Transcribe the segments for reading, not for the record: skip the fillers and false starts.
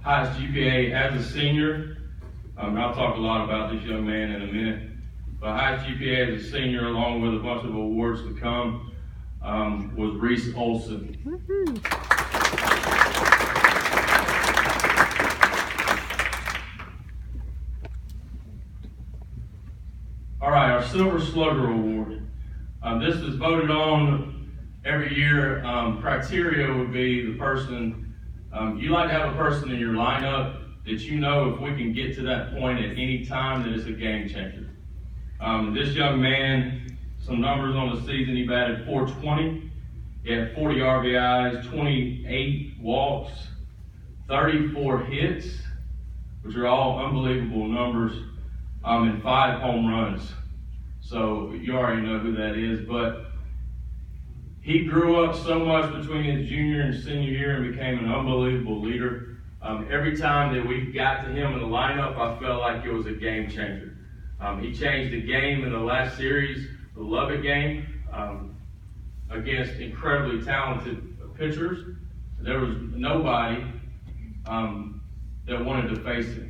highest GPA as a senior. I'll talk a lot about this young man in a minute. But highest GPA as a senior, along with a bunch of awards to come, was Reese Olson. All right, our Silver Slugger Award. This is voted on every year. Criteria would be the person, you like to have a person in your lineup that you know if we can get to that point at any time that it's a game changer. This young man, some numbers on the season, he batted .420. He had 40 RBIs, 28 walks, 34 hits, which are all unbelievable numbers, and 5 home runs. So you already know who that is, but he grew up so much between his junior and senior year and became an unbelievable leader. Every time that we got to him in the lineup, I felt like it was a game changer. He changed the game in the last series, the Lubbock game, against incredibly talented pitchers. There was nobody that wanted to face him.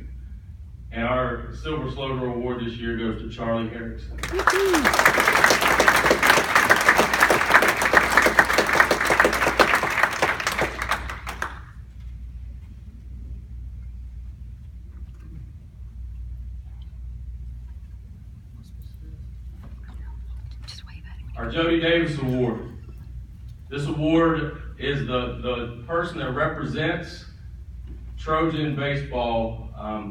And our Silver Slugger Award this year goes to Charlie Erickson. Our Jody Davis Award. This award is the person that represents Trojan baseball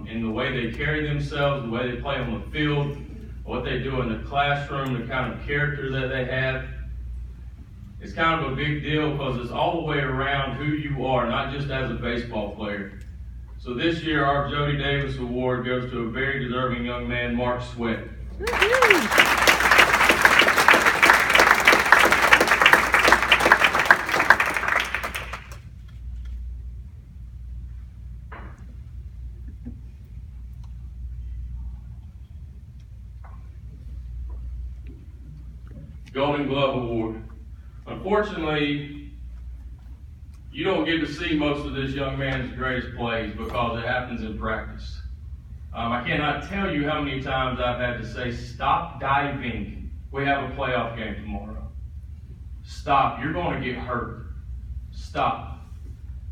in the way they carry themselves, the way they play on the field, what they do in the classroom, the kind of character that they have. It's kind of a big deal because it's all the way around who you are, not just as a baseball player. So this year, our Jody Davis Award goes to a very deserving young man, Mark Sweat. Golden Glove Award. Unfortunately, you don't get to see most of this young man's greatest plays because it happens in practice. I cannot tell you how many times I've had to say, stop diving. We have a playoff game tomorrow. Stop, you're going to get hurt. Stop.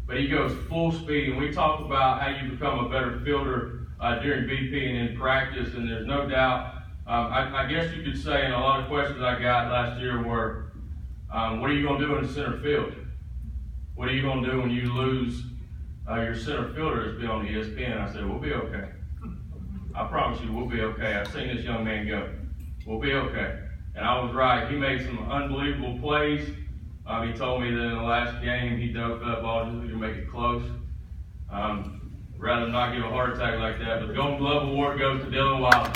But he goes full speed, and we talk about how you become a better fielder during BP and in practice, and there's no doubt. I guess you could say, and a lot of questions I got last year were, what are you going to do in the center field? What are you going to do when you lose your center fielder that's been on the ESPN? I said, we'll be okay. I promise you, we'll be okay. I've seen this young man go. We'll be okay. And I was right. He made some unbelievable plays. He told me that in the last game, he dove for that ball just to make it close. Rather than not give a heart attack like that. But the Golden Glove Award goes to Dylan Wilder.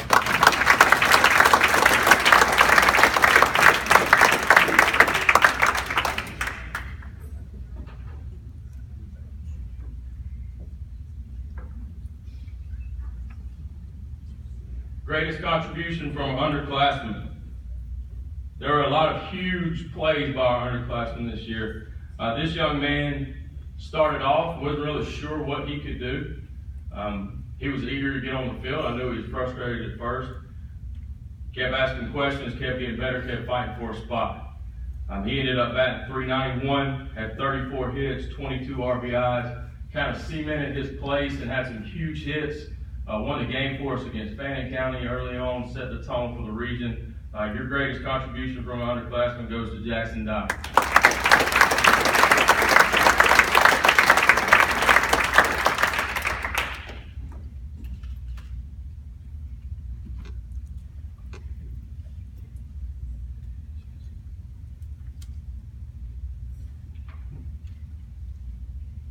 Greatest contribution from an underclassman. There were a lot of huge plays by our underclassmen this year. This young man started off, wasn't really sure what he could do. He was eager to get on the field. I knew he was frustrated at first. Kept asking questions, kept getting better, kept fighting for a spot. He ended up batting .391, had 34 hits, 22 RBIs, kind of cemented his place and had some huge hits. Won the game for us against Fannin County early on, set the tone for the region. Your greatest contribution from an underclassman goes to Jackson Dye.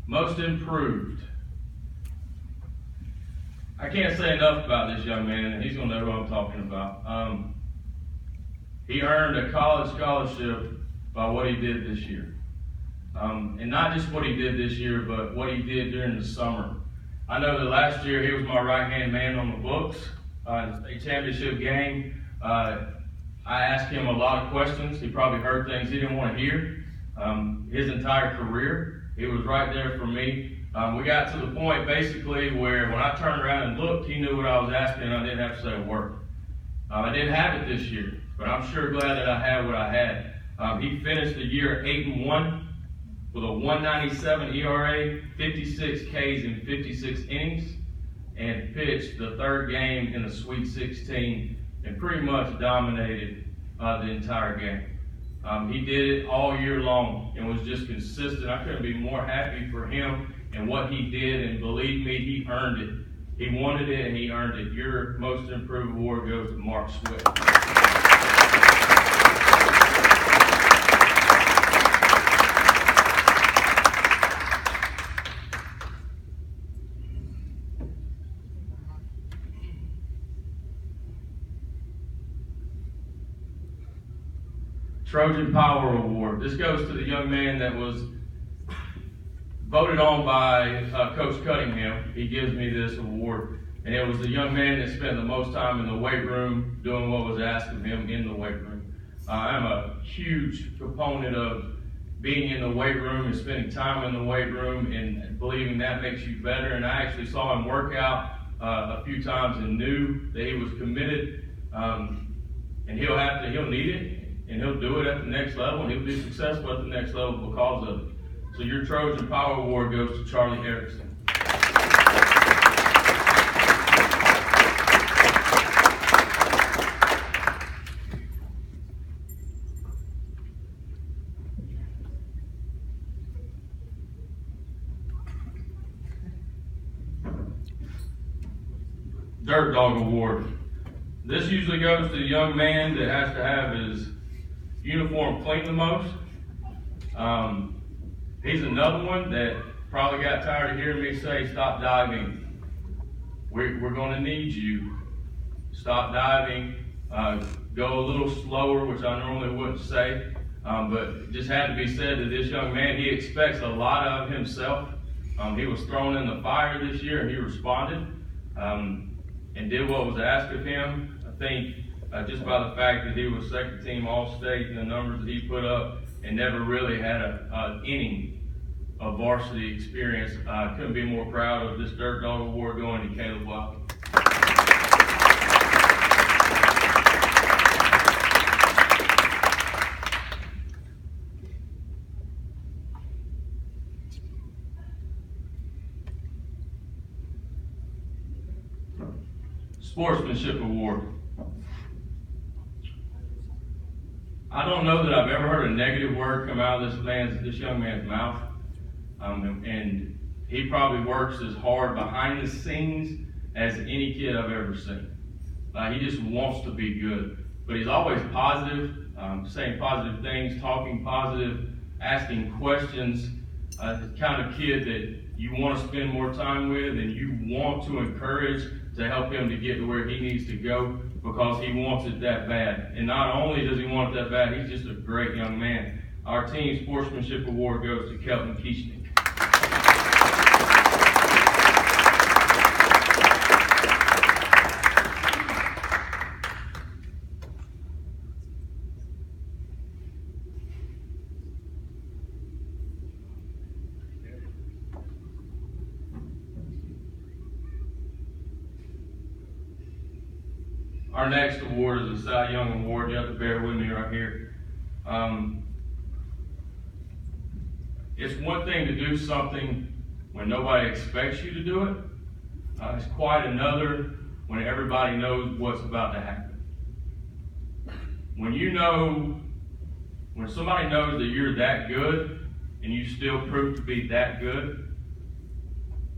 Most improved. I can't say enough about this young man, and he's going to know who I'm talking about. He earned a college scholarship by what he did this year. And not just what he did this year, but what he did during the summer. I know that last year he was my right-hand man on the books in the state championship game. I asked him a lot of questions. He probably heard things he didn't want to hear. His entire career, he was right there for me. We got to the point basically where when I turned around and looked, he knew what I was asking and I didn't have to say a word. I didn't have it this year, but I'm sure glad that I had what I had. He finished the year 8-1 with a 1.97 ERA, 56 Ks in 56 innings, and pitched the third game in the Sweet 16 and pretty much dominated the entire game. He did it all year long and was just consistent. I couldn't be more happy for him and what he did, and believe me, he earned it. He wanted it and he earned it. Your Most Improved Award goes to Mark Swift. Trojan Power Award. This goes to the young man that was voted on by Coach Cunningham. He gives me this award. And it was the young man that spent the most time in the weight room doing what was asked of him in the weight room. I'm a huge proponent of being in the weight room and spending time in the weight room and believing that makes you better. And I actually saw him work out a few times and knew that he was committed. And he'll need it. And he'll do it at the next level, and he'll be successful at the next level because of it. So your Trojan Power Award goes to Charlie Erickson. Dirt Dog Award. This usually goes to the young man that has to have his uniform clean the most. He's another one that probably got tired of hearing me say, stop diving. We're going to need you. Stop diving. Go a little slower, which I normally wouldn't say. But it just had to be said to this young man. He expects a lot of himself. He was thrown in the fire this year and he responded and did what was asked of him. I think just by the fact that he was second team All-State and the numbers that he put up and never really had an inning of varsity experience, I couldn't be more proud of this Dirt Dog Award going to Caleb Wiley. Sportsmanship Award. I don't know that I've ever heard a negative word come out of this young man's mouth. And he probably works as hard behind the scenes as any kid I've ever seen. He just wants to be good. But he's always positive, saying positive things, talking positive, asking questions. The kind of kid that you want to spend more time with and you want to encourage to help him to get to where he needs to go because he wants it that bad. And not only does he want it that bad, he's just a great young man. Our team Sportsmanship Award goes to Kelton Keishnick. Our next award is the Cy Young Award. You have to bear with me right here. It's one thing to do something when nobody expects you to do it. It's quite another when everybody knows what's about to happen. When somebody knows that you're that good and you still prove to be that good,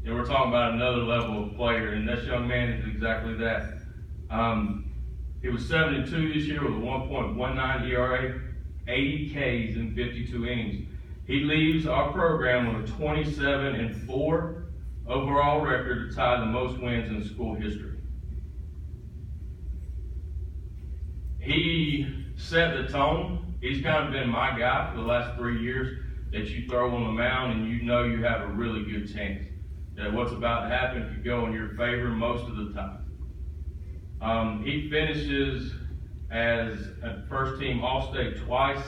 then we're talking about another level of player, and this young man is exactly that. He was 72 this year with a 1.19 ERA, 80 Ks in 52 innings. He leaves our program with a 27-4 overall record to tie the most wins in school history. He set the tone. He's kind of been my guy for the last 3 years that you throw on the mound and you know you have a really good chance that what's about to happen could go in your favor most of the time. He finishes as a first-team All-State twice,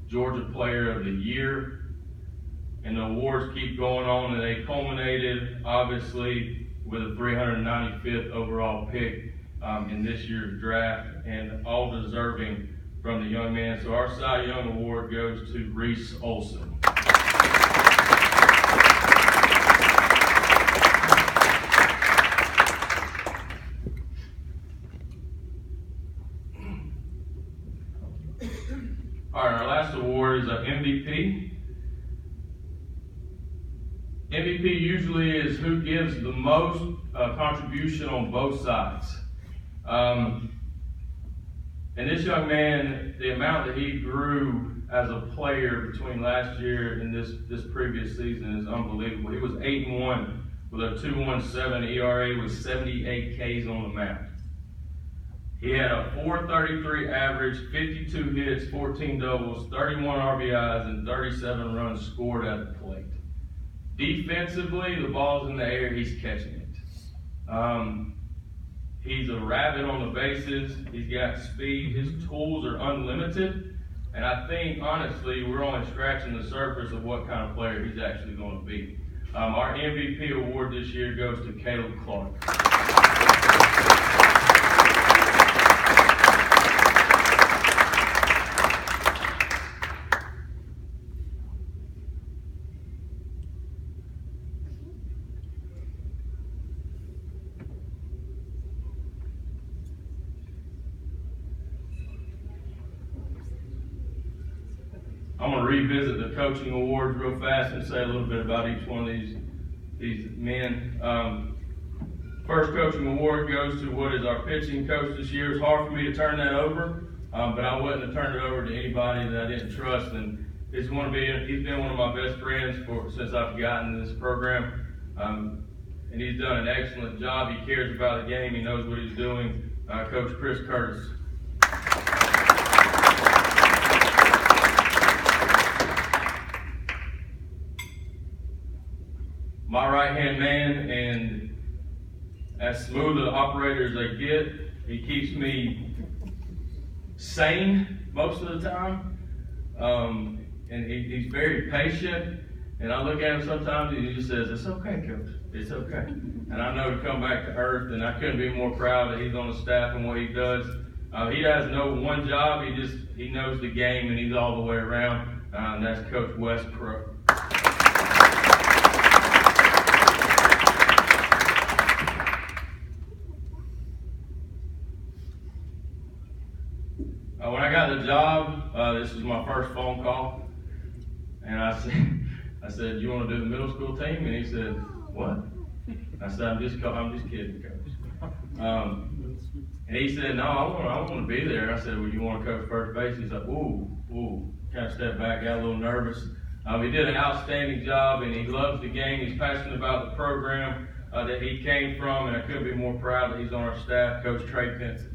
Georgia Player of the Year, and the awards keep going on, and they culminated, obviously, with a 395th overall pick in this year's draft, and all deserving from the young man. So our Cy Young Award goes to Reese Olson. All right, our last award is an MVP. MVP usually is who gives the most contribution on both sides. And this young man, the amount that he grew as a player between last year and this previous season is unbelievable. He was 8-1 with a 2.17 ERA with 78 Ks on the mound. He had a .433 average, 52 hits, 14 doubles, 31 RBIs, and 37 runs scored at the plate. Defensively, the ball's in the air, he's catching it. He's a rabbit on the bases. He's got speed. His tools are unlimited. And I think, honestly, we're only scratching the surface of what kind of player he's actually going to be. Our MVP award this year goes to Caleb Clark. I'm going to revisit the coaching awards real fast and say a little bit about each one of these men. First coaching award goes to what is our pitching coach this year. It's hard for me to turn that over, but I wouldn't have turned it over to anybody that I didn't trust. And he's been one of my best friends since I've gotten this program. And he's done an excellent job. He cares about the game. He knows what he's doing. Coach Chris Curtis. My right-hand man, and as smooth an operator as I get, he keeps me sane most of the time. And he's very patient. And I look at him sometimes and he just says, "It's okay, Coach. It's okay." And I know to come back to earth, and I couldn't be more proud that he's on the staff and what he does. He has no one job. He knows the game, and he's all the way around. And that's Coach Wes Crow. When I got the job, this was my first phone call, and I said, "You want to do the middle school team?" And he said, "What?" I said, "I'm just kidding, Coach." And he said, "No, I want to be there." I said, "Well, you want to coach first base?" He's like, "Ooh," kind of stepped back, got a little nervous. He did an outstanding job, and he loves the game. He's passionate about the program that he came from, and I couldn't be more proud that he's on our staff, Coach Trey Pinson.